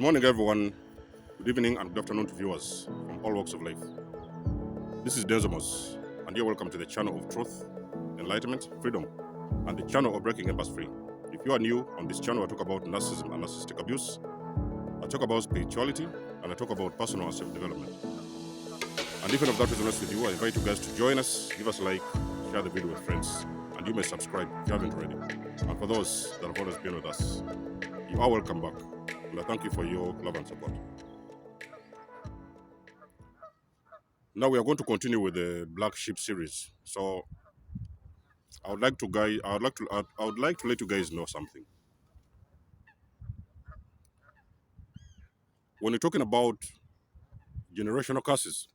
morning, everyone. Good evening and good afternoon to viewers from all walks of life. This is Denzomos, and you're welcome to the channel of truth, enlightenment, freedom, and the channel of breaking empath free. If you are new on this channel, I talk about narcissism and narcissistic abuse. I talk about spirituality, and I talk about personal and self-development. And if any of that resonates with you, I invite you guys to join us, give us a like, share the video with friends, and you may subscribe if you haven't already. And for those that have always been with us, you are welcome back, and I thank you for your love and support. Now we are going to continue with the Black Sheep series. So I would like to let you guys know something. When you're talking about generational curses,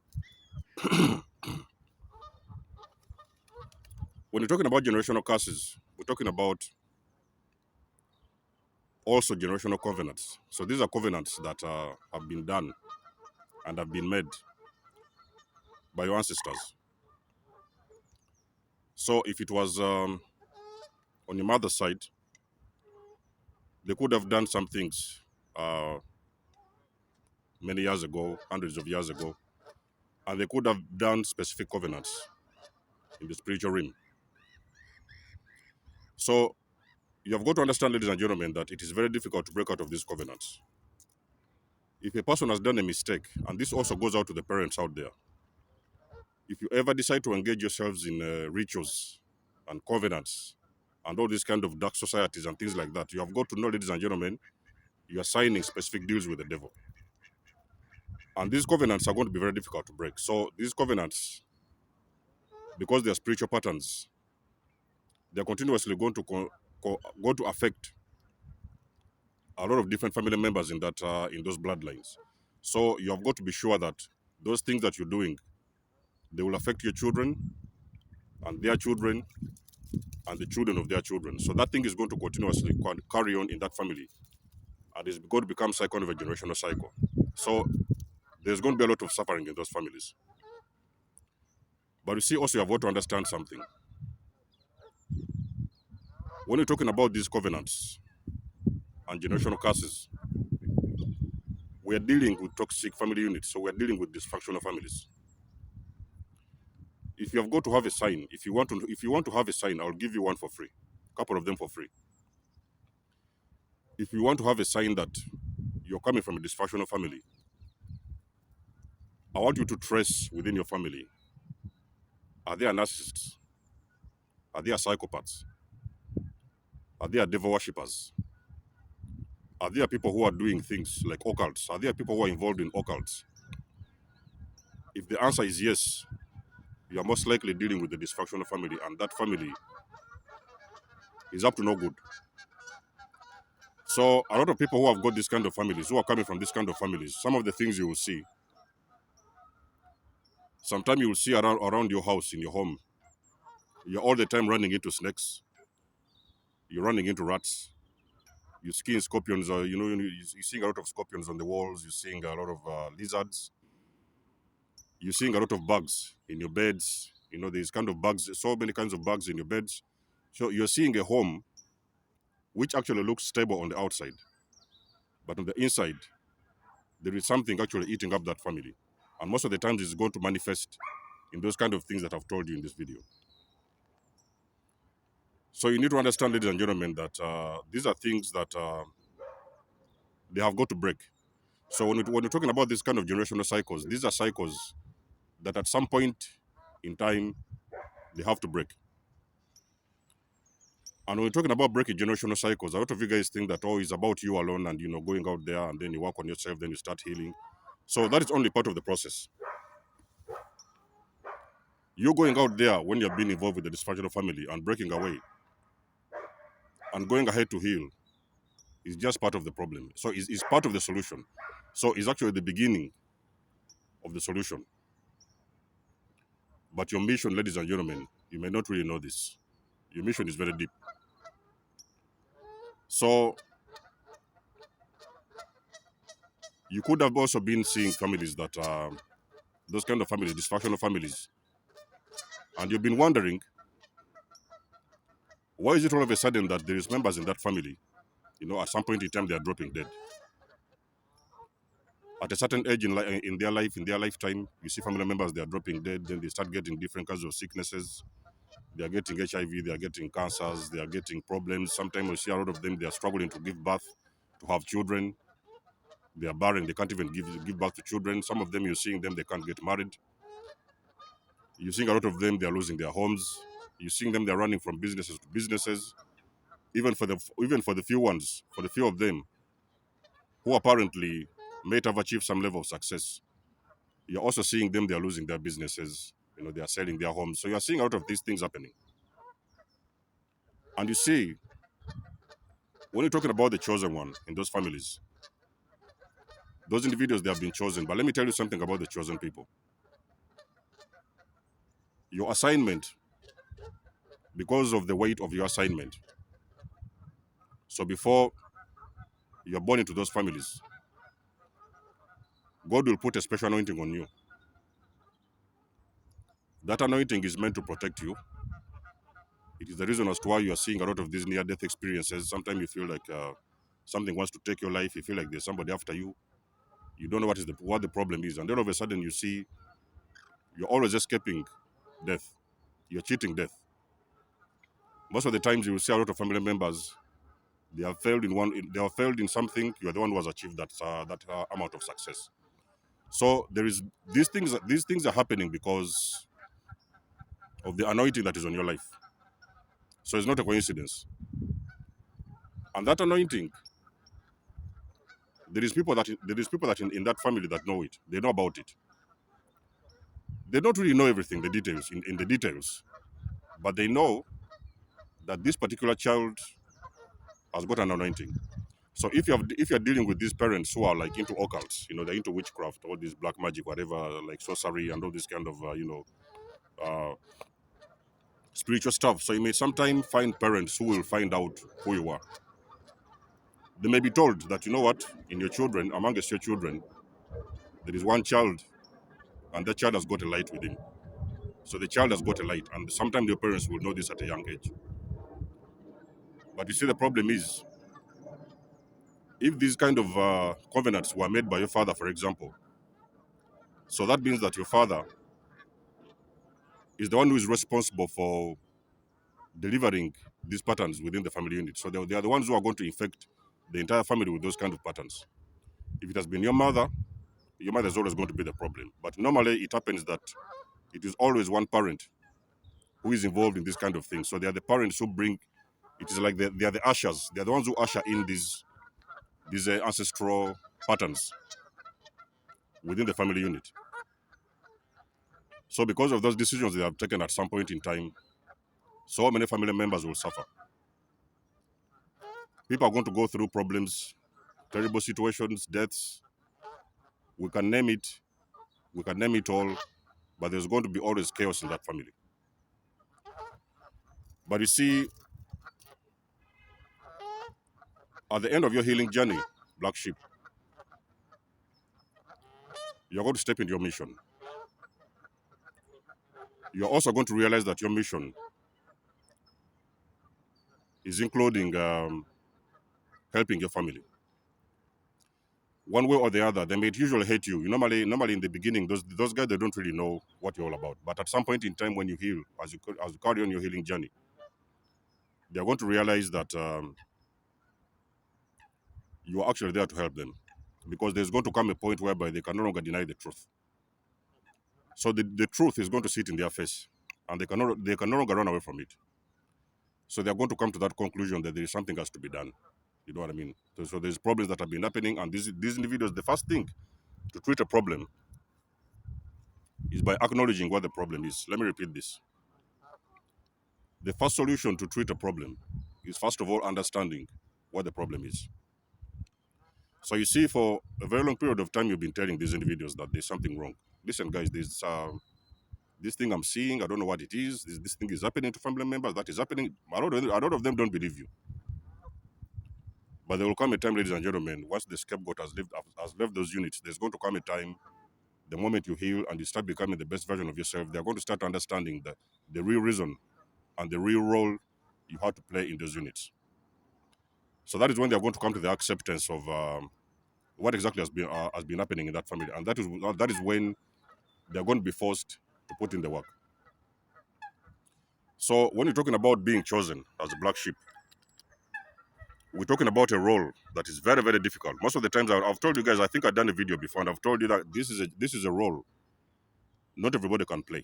we're talking about also generational covenants. So these are covenants that have been done and have been made by your ancestors. So if it was on your mother's side, they could have done some things many years ago, hundreds of years ago, and they could have done specific covenants in the spiritual realm. So you have got to understand, ladies and gentlemen, that it is very difficult to break out of these covenants. If a person has done a mistake, and this also goes out to the parents out there, if you ever decide to engage yourselves in rituals and covenants and all these kind of dark societies and things like that, you have got to know, ladies and gentlemen, you are signing specific deals with the devil. And these covenants are going to be very difficult to break. So these covenants, because they are spiritual patterns, they're continuously going to affect a lot of different family members in those bloodlines. So you have got to be sure that those things that you're doing, they will affect your children and their children and the children of their children. So that thing is going to continuously carry on in that family, and it's going to become some kind of a generational cycle. So there's going to be a lot of suffering in those families. But you see, also you have got to understand something. When you're talking about these covenants and generational curses, we are dealing with toxic family units. So we are dealing with dysfunctional families. If you have got to have a sign, if you want to have a sign, I'll give you one for free, a couple of them for free. If you want to have a sign that you're coming from a dysfunctional family, I want you to trace within your family: are there narcissists? Are there psychopaths? Are there devil worshippers? Are there people who are doing things like occults? Are there people who are involved in occults? If the answer is yes, you are most likely dealing with a dysfunctional family, and that family is up to no good. So a lot of people who have got this kind of families, who are coming from this kind of families, some of the things you will see, sometimes you will see around your house, in your home, you're all the time running into snakes, you're running into rats, you're seeing scorpions, or you're seeing a lot of scorpions on the walls, you're seeing a lot of lizards, you're seeing a lot of bugs in your beds. There's kind of bugs, so many kinds of bugs in your beds. So you're seeing a home which actually looks stable on the outside, but on the inside, there is something actually eating up that family. And most of the times it's going to manifest in those kind of things that I've told you in this video. So you need to understand, ladies and gentlemen, that these are things that they have got to break. So when you're talking about this kind of generational cycles, these are cycles that at some point in time, they have to break. And when we're talking about breaking generational cycles, a lot of you guys think that, oh, it's about you alone and, going out there and then you work on yourself, then you start healing. So that is only part of the process. You're going out there when you're being involved with the dysfunctional family and breaking away and going ahead to heal is just part of the problem. So it's part of the solution. So it's actually the beginning of the solution. But your mission, ladies and gentlemen, you may not really know this. Your mission is very deep. So you could have also been seeing families that those kind of families, dysfunctional families, and you've been wondering, why is it all of a sudden that there is members in that family, at some point in time they are dropping dead? At a certain age in their life, in their lifetime, you see family members, they are dropping dead, then they start getting different kinds of sicknesses. They are getting HIV, they are getting cancers, they are getting problems. Sometimes you see a lot of them, they are struggling to give birth, to have children. They are barren, they can't even give birth to children. Some of them, you're seeing them, they can't get married. You're seeing a lot of them, they are losing their homes. You're seeing them, they're running from businesses to businesses. Even for the few ones, for the few of them who apparently might have achieved some level of success, you're also seeing them, they're losing their businesses. They are selling their homes. So you're seeing a lot of these things happening. And you see, when you're talking about the chosen one in those families, those individuals, they have been chosen. But let me tell you something about the chosen people. Your assignment, because of the weight of your assignment, so before you're born into those families, God will put a special anointing on you. That anointing is meant to protect you. It is the reason as to why you are seeing a lot of these near-death experiences. Sometimes you feel like something wants to take your life. You feel like there's somebody after you. You don't know what the problem is, and then all of a sudden you see you're always escaping death. You're cheating death. Most of the times you will see a lot of family members. They have failed in one. They have failed in something. You are the one who has achieved that amount of success. So there is these things. These things are happening because of the anointing that is on your life. So it's not a coincidence. And that anointing, there is people that in that family that know it. They know about it. They don't really know everything, the details in the details, but they know that this particular child has got an anointing. So if you're dealing with these parents who are like into occults, they're into witchcraft, all this black magic, whatever, like sorcery and all this kind of uh, spiritual stuff. So you may sometimes find parents who will find out who you are. They may be told that, you know what, in your children, amongst your children, there is one child, and that child has got a light within. So the child has got a light, and sometimes your parents will know this at a young age. But you see, the problem is, if these kind of covenants were made by your father, for example, so that means that your father is the one who is responsible for delivering these patterns within the family unit. So they are the ones who are going to infect the entire family with those kind of patterns. If it has been your mother is always going to be the problem. But normally it happens that it is always one parent who is involved in this kind of thing. So they are the parents who bring. It is like they are the ushers. They are the ones who usher in these ancestral patterns within the family unit. So because of those decisions they have taken at some point in time, so many family members will suffer. People are going to go through problems, terrible situations, deaths. We can name it. We can name it all, but there's going to be always chaos in that family. But you see, at the end of your healing journey, black sheep, you're going to step into your mission. You're also going to realize that your mission is including helping your family. One way or the other, they may usually hate you. Normally in the beginning, those guys, they don't really know what you're all about. But at some point in time, when you heal, as you carry on your healing journey, they're going to realize that you are actually there to help them, because there's going to come a point whereby they can no longer deny the truth. So the truth is going to sit in their face, and they can no longer run away from it. So they're going to come to that conclusion that there is something has to be done. You know what I mean? So there's problems that have been happening, and these individuals, the first thing to treat a problem is by acknowledging what the problem is. Let me repeat this. The first solution to treat a problem is, first of all, understanding what the problem is. So you see, for a very long period of time, you've been telling these individuals that there's something wrong. Listen, guys, there's this thing I'm seeing. I don't know what it is. This thing is happening to family members. That is happening. A lot of them don't believe you. But there will come a time, ladies and gentlemen, once the scapegoat has left those units, there's going to come a time, the moment you heal and you start becoming the best version of yourself, they're going to start understanding the real reason and the real role you have to play in those units. So that is when they're going to come to the acceptance of what exactly has been happening in that family, and that is when they're going to be forced to put in the work. So when you're talking about being chosen as a black sheep, we're talking about a role that is very, very difficult. Most of the times, I've told you guys, I think I've done a video before, and I've told you that this is a role not everybody can play.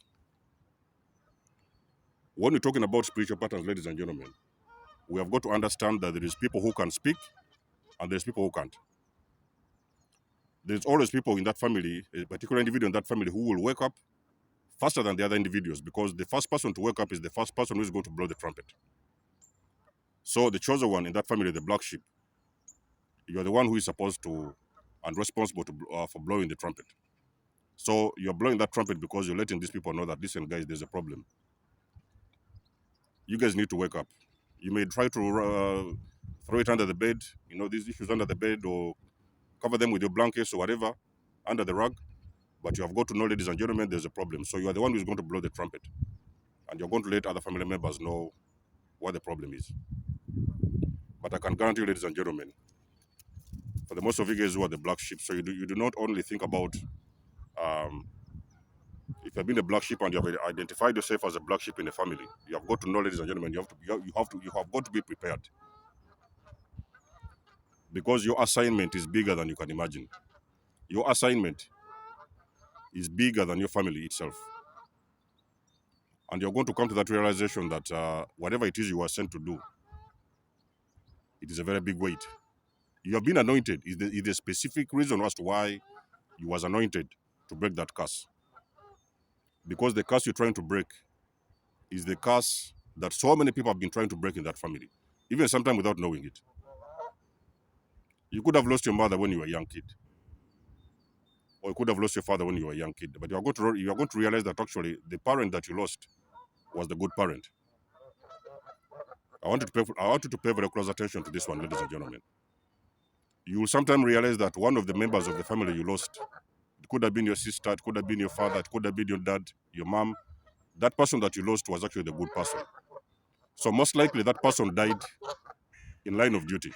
When we're talking about spiritual patterns, ladies and gentlemen, we have got to understand that there is people who can speak and there's people who can't. There's always people in that family, a particular individual in that family, who will wake up faster than the other individuals, because the first person to wake up is the first person who is going to blow the trumpet. So the chosen one in that family, the black sheep, you're the one who is supposed to and responsible for blowing the trumpet. So you're blowing that trumpet because you're letting these people know that, listen, guys, there's a problem. You guys need to wake up. You may try to throw it under the bed, these issues under the bed, or cover them with your blankets or whatever, under the rug. But you have got to know, ladies and gentlemen, there's a problem. So you are the one who's going to blow the trumpet. And you're going to let other family members know what the problem is. But I can guarantee you, ladies and gentlemen, for the most of you guys who are the black sheep, so you do not only think about um, if you've been a black sheep and you have identified yourself as a black sheep in a family, you have got to know, ladies and gentlemen, you have got to be prepared, because your assignment is bigger than you can imagine. Your assignment is bigger than your family itself. And you're going to come to that realization that whatever it is you are sent to do, it is a very big weight. You have been anointed. Is the specific reason as to why you was anointed to break that curse. Because the curse you're trying to break is the curse that so many people have been trying to break in that family, even sometimes without knowing it. You could have lost your mother when you were a young kid, or you could have lost your father when you were a young kid. But you are going to realize that actually the parent that you lost was the good parent. I want you to pay very close attention to this one, ladies and gentlemen. You will sometimes realize that one of the members of the family you lost, it could have been your sister, it could have been your father, it could have been your dad, your mom. That person that you lost was actually the good person. So most likely that person died in line of duty.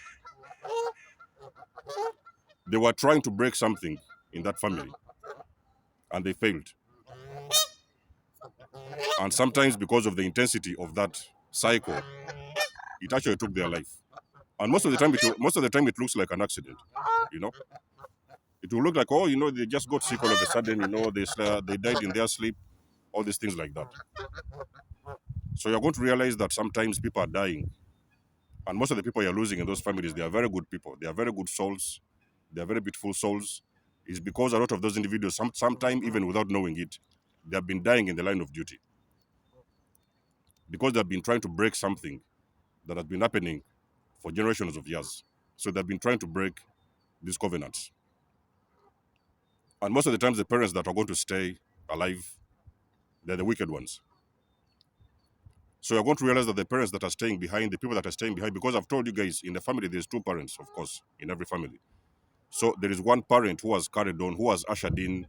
They were trying to break something in that family and they failed. And sometimes because of the intensity of that cycle, it actually took their life. And most of the time, it looks like an accident. You know, it will look like, oh, they just got sick all of a sudden. They died in their sleep. All these things like that. So you're going to realize that sometimes people are dying, and most of the people you're losing in those families, they are very good people. They are very good souls. They are very beautiful souls. It's because a lot of those individuals, sometimes even without knowing it, they have been dying in the line of duty because they've been trying to break something that has been happening for generations of years. So they've been trying to break these covenants. And most of the times, the parents that are going to stay alive, they're the wicked ones. So you're going to realize that the parents that are staying behind, the people that are staying behind, because I've told you guys, in the family, there's two parents, of course, in every family. So there is one parent who has carried on, who has ushered in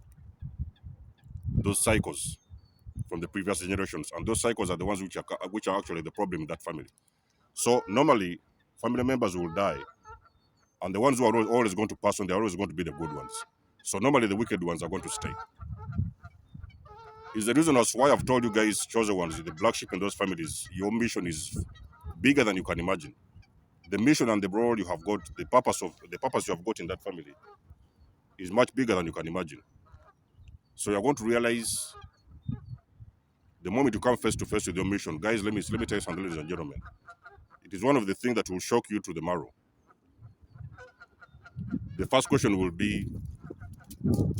those cycles from the previous generations. And those cycles are the ones which are actually the problem in that family. So normally, family members will die. And the ones who are always going to pass on, they're always going to be the good ones. So normally the wicked ones are going to stay. Is the reason as why I've told you guys, chosen ones, the black sheep in those families, your mission is bigger than you can imagine. The mission and the role you have got, the purpose you have got in that family is much bigger than you can imagine. So you're going to realize the moment you come face to face with your mission, guys, let me tell you something, ladies and gentlemen. It is one of the things that will shock you to the marrow. The first question will be,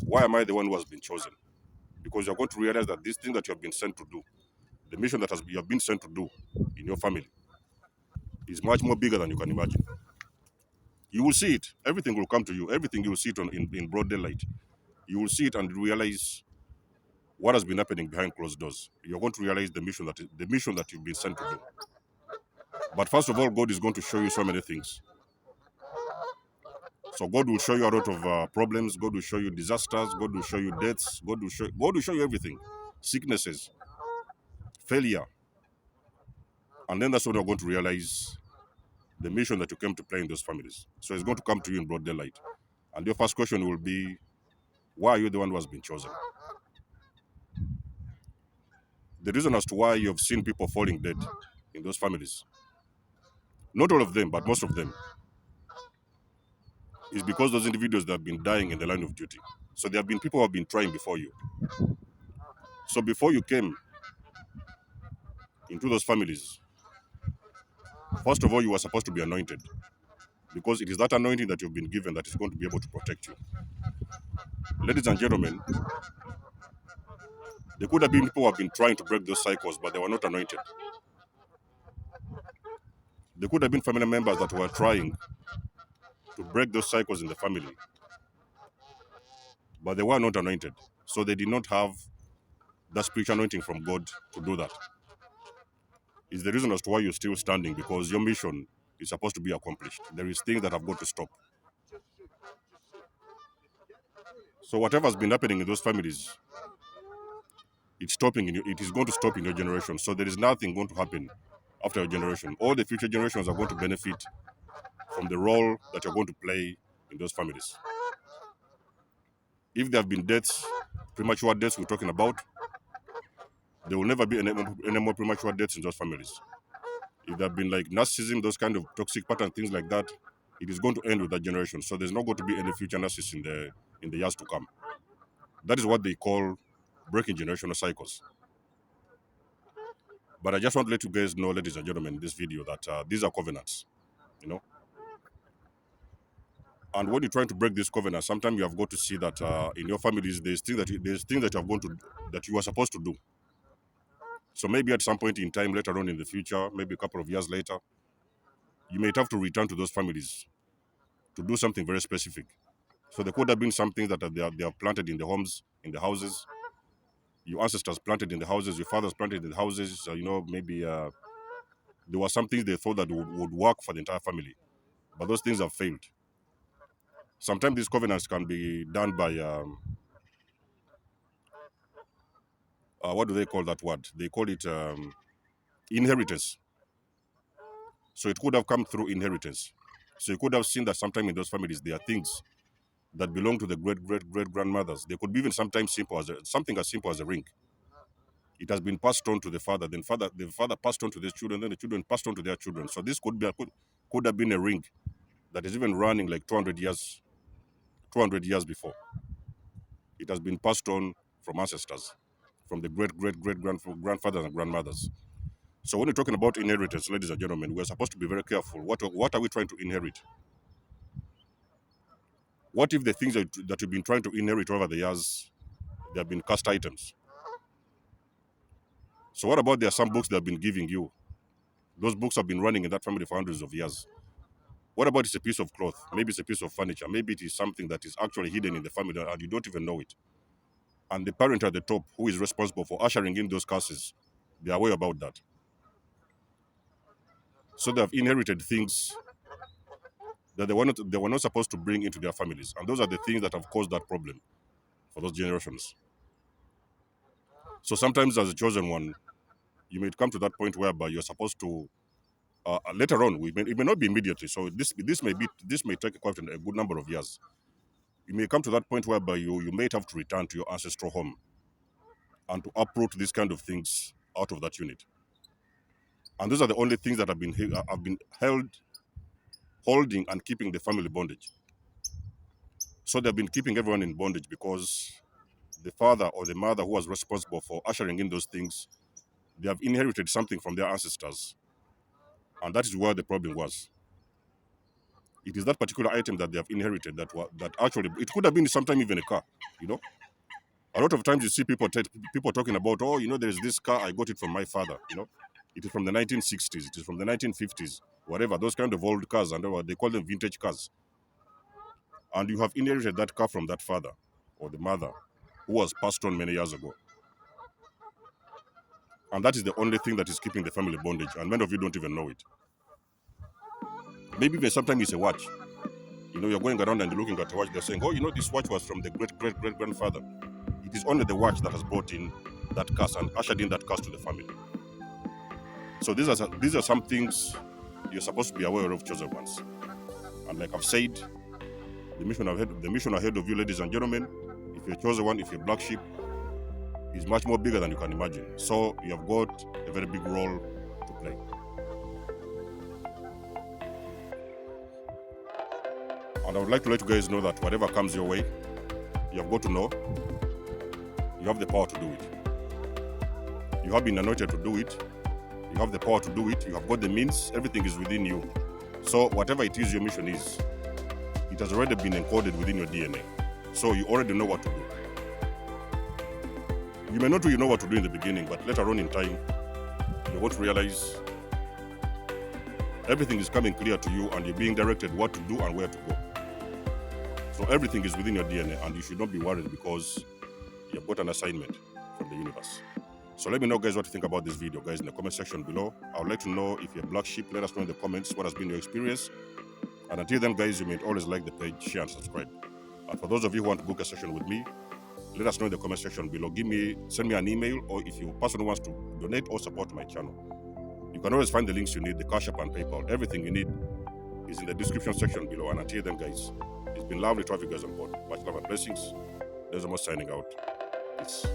why am I the one who has been chosen? Because you're going to realize that this thing that you have been sent to do, the mission that you have been sent to do in your family, is much more bigger than you can imagine. You will see it. Everything will come to you. Everything you will see it in broad daylight. You will see it and realize what has been happening behind closed doors. You're going to realize the mission that you've been sent to do. But first of all, God is going to show you so many things. So God will show you a lot of problems. God will show you disasters. God will show you deaths. God will show you everything, sicknesses, failure, and then that's when you're going to realize the mission that you came to play in those families. So it's going to come to you in broad daylight. And your first question will be, why are you the one who has been chosen? The reason as to why you have seen people falling dead in those families, not all of them, but most of them, is because those individuals that have been dying in the line of duty. So there have been people who have been trying before you. So before you came into those families, first of all, you were supposed to be anointed, because it is that anointing that you've been given that is going to be able to protect you. Ladies and gentlemen, there could have been people who have been trying to break those cycles, but they were not anointed. There could have been family members that were trying to break those cycles in the family, but they were not anointed. So they did not have that spiritual anointing from God to do that. It's the reason as to why you're still standing, because your mission is supposed to be accomplished. There is things that have got to stop. So whatever has been happening in those families, it's stopping. It is going to stop in your generation. So there is nothing going to happen after your generation. All the future generations are going to benefit from the role that you're going to play in those families. If there have been deaths, premature deaths we're talking about, there will never be any more premature deaths in those families. If there have been like narcissism, those kind of toxic patterns, things like that, it is going to end with that generation. So there's not going to be any future narcissists in the years to come. That is what they call breaking generational cycles. But I just want to let you guys know, ladies and gentlemen, in this video that these are covenants, you know. And when you're trying to break this covenant, sometimes you have got to see that in your families there's things that you have gone to that you are supposed to do. So maybe at some point in time later on in the future, maybe a couple of years later, you may have to return to those families to do something very specific. So there could have been some things that they are planted in the homes, in the houses. Your ancestors planted in the houses, your fathers planted in the houses. Maybe there were some things they thought that would work for the entire family, but those things have failed. Sometimes these covenants can be done by what do they call that word? They call it inheritance. So it could have come through inheritance. So you could have seen that sometime in those families there are things that belong to the great grandmothers. They could be even sometimes something as simple as a ring. It has been passed on to the father, then the father passed on to the children, then the children passed on to their children. So this could have been a ring that is even running like 200 years before. It has been passed on from ancestors, from the great grandfathers and grandmothers. So when you're talking about inheritance, ladies and gentlemen, we're supposed to be very careful. What are we trying to inherit? What if the things that you've been trying to inherit over the years, they have been cast items? So what about there are some books that have been giving you? Those books have been running in that family for hundreds of years. What about it's a piece of cloth? Maybe it's a piece of furniture. Maybe it is something that is actually hidden in the family and you don't even know it. And the parent at the top, who is responsible for ushering in those curses, they are aware about that. So they have inherited things that they were not supposed to bring into their families. And those are the things that have caused that problem for those generations. So sometimes as a chosen one, you may come to that point whereby you're supposed to later on, it may not be immediately. So this may take quite a good number of years. You may come to that point whereby you may have to return to your ancestral home and to uproot these kind of things out of that unit. And those are the only things that have been holding and keeping the family bondage. So they've been keeping everyone in bondage because the father or the mother who was responsible for ushering in those things, they have inherited something from their ancestors. And that is where the problem was. It is that particular item that they have inherited that actually, it could have been sometime even a car, you know. A lot of times you see people talking about, oh, there's this car, I got it from my father, It is from the 1960s, it is from the 1950s, whatever, those kind of old cars, and they call them vintage cars. And you have inherited that car from that father or the mother who was passed on many years ago. And that is the only thing that is keeping the family bondage, and many of you don't even know it. Maybe even sometimes it's a watch. You're going around and you're looking at a watch, they're saying, oh, this watch was from the great grandfather. It is only the watch that has brought in that curse and ushered in that curse to the family. So these are some things you're supposed to be aware of, chosen ones. And like I've said, The mission ahead of you, ladies and gentlemen, if you're chosen one, if you're black sheep, is much more bigger than you can imagine. So you have got a very big role to play. And I would like to let you guys know that whatever comes your way, you have got to know you have the power to do it. You have been anointed to do it. You have the power to do it. You have got the means. Everything is within you. So whatever it is your mission is, it has already been encoded within your DNA. So you already know what to do. You may not really know what to do in the beginning, but later on in time, you're going to realize everything is coming clear to you and you're being directed what to do and where to go. So everything is within your DNA and you should not be worried because you've got an assignment from the universe. So let me know, guys, what you think about this video, guys, in the comment section below. I would like to know if you're black sheep. Let us know in the comments what has been your experience. And until then, guys, you may always like the page, share, and subscribe. And for those of you who want to book a session with me, let us know in the comment section below. Send me an email, or if your person wants to donate or support my channel, you can always find the links you need, the Cashapp and PayPal. Everything you need is in the description section below. And until then, guys, it's been lovely to have you guys on board. Much love and blessings. There's almost signing out. Peace.